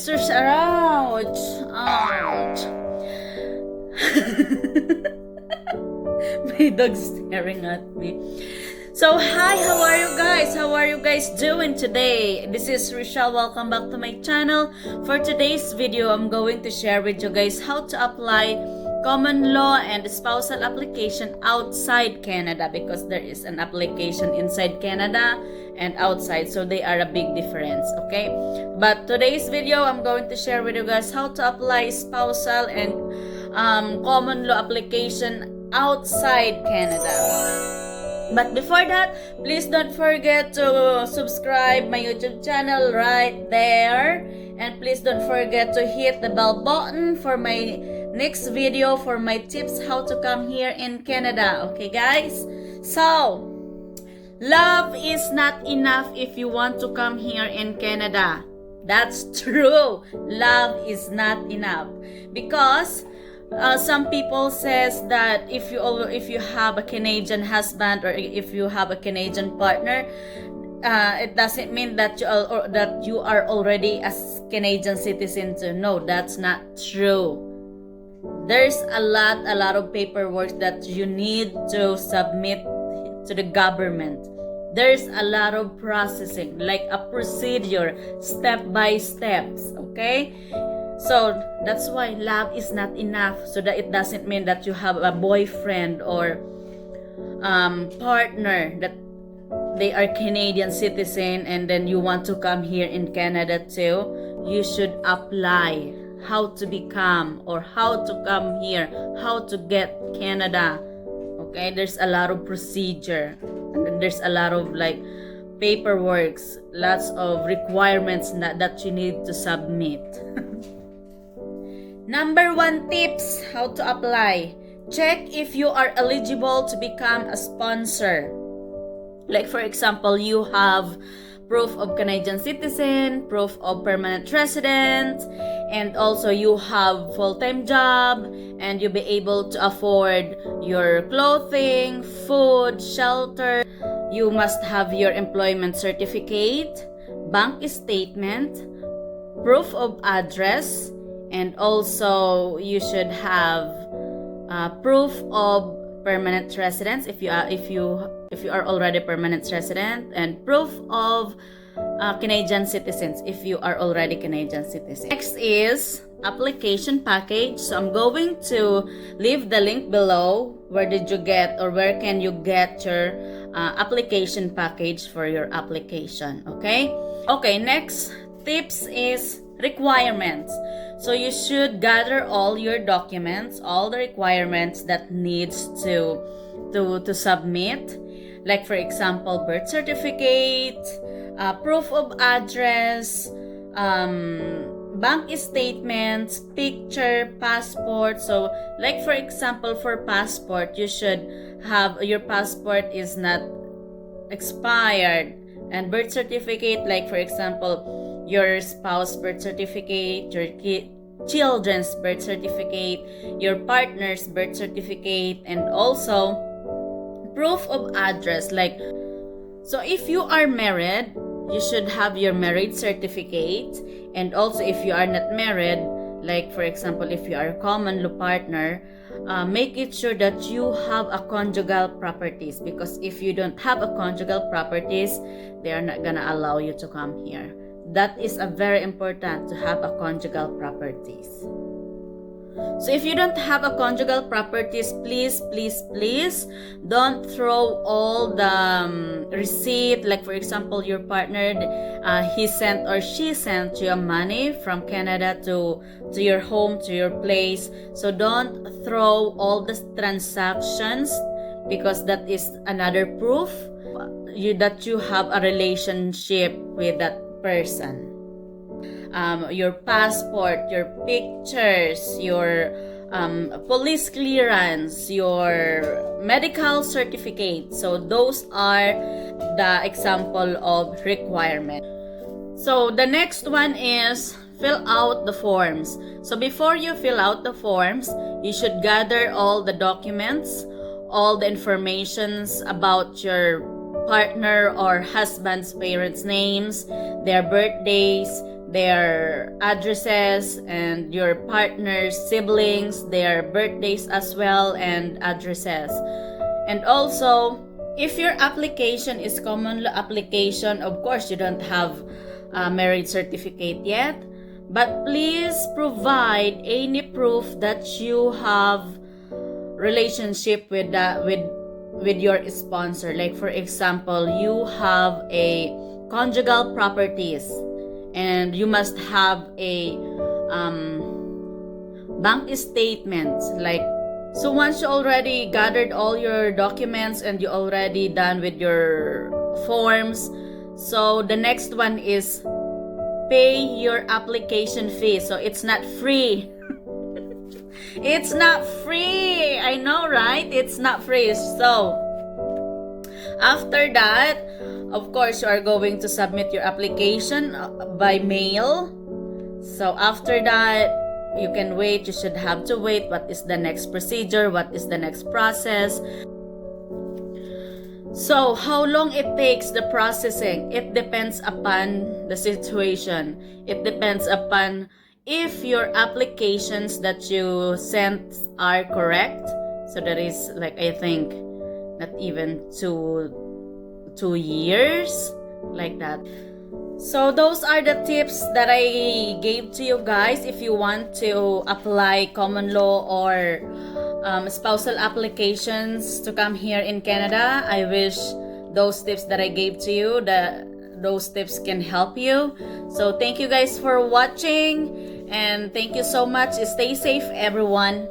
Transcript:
sisters around. Ouch. My dog's staring at me. So, hi, how are you guys? How are you guys doing today? This is Rochelle. Welcome back to my channel. For today's video, I'm going to share with you guys how to apply common law and spousal application outside Canada, because there is an application inside Canada and outside, so they are a big difference, okay? But today's video, I'm going to share with you guys how to apply spousal and common law application outside Canada. But before that, please don't forget to subscribe my YouTube channel right there. And please don't forget to hit the bell button for my next video for my tips how to come here in Canada. Okay, guys? So, love is not enough if you want to come here in Canada. That's true. Love is not enough. Because some people says that if you have a Canadian husband or if you have a Canadian partner, it doesn't mean that you are already a Canadian citizen too. No, that's not true. There's a lot of paperwork that you need to submit to the government. There's a lot of processing, like a procedure, step by steps, okay? So that's why love is not enough, so that it doesn't mean that you have a boyfriend or partner that they are Canadian citizen and then you want to come here in Canada too. You should apply how to become or how to come here, how to get Canada. Okay, there's a lot of procedure and then there's a lot of like paperwork, lots of requirements that you need to submit. Number 1 tips, how to apply. Check if you are eligible to become a sponsor. Like for example, you have proof of Canadian citizen, proof of permanent resident, and also you have full-time job, and you'll be able to afford your clothing, food, shelter. You must have your employment certificate, bank statement, proof of address, and also you should have proof of permanent residence if you are already permanent resident, and proof of Canadian citizens if you are already Canadian citizen. Next is application package. So I'm going to leave the link below. Where did you get or where can you get your application package for your application? Okay, next tips is requirements. So you should gather all your documents, all the requirements that needs to submit. Like for example, birth certificate, proof of address, bank statements, picture, passport. So like for example, for passport, you should have your passport is not expired, and birth certificate, like for example, your spouse birth certificate, your children's birth certificate, your partner's birth certificate, and also proof of address. Like, so if you are married, you should have your marriage certificate, and also if you are not married, like for example, if you are a common law partner, make it sure that you have a conjugal properties, because if you don't have a conjugal properties, they are not gonna allow you to come here. That is a very important to have a conjugal properties. So if you don't have a conjugal properties, please don't throw all the receipt. Like for example, your partner, he sent or she sent you money from Canada to your home, to your place. So don't throw all the transactions, because that is another proof that you have a relationship with that person. Your passport, your pictures, your police clearance, your medical certificate. So those are the example of requirement. So the next one is fill out the forms. So before you fill out the forms, you should gather all the documents, all the informations about your partner or husband's parents' names, their birthdays, their addresses, and your partner's siblings, their birthdays as well, and addresses. And also, if your application is common law application, of course you don't have a marriage certificate yet, but please provide any proof that you have relationship with your sponsor. Like for example, you have a conjugal properties, and you must have a bank statement. Like, so once you already gathered all your documents and you already done with your forms, so the next one is pay your application fee. So it's not free. It's not free. I know, right? It's not free. So after that, of course, you are going to submit your application by mail. So after that, you can wait. You should have to wait. What is the next procedure? What is the next process? So how long it takes the processing? It depends upon the situation. It depends upon if your applications that you sent are correct. So that is like, I think, not even 2 years, like that. So those are the tips that I gave to you guys if you want to apply common law or spousal applications to come here in Canada. I wish those tips that I gave to you, those tips can help you. So thank you guys for watching, and thank you so much. Stay safe, everyone.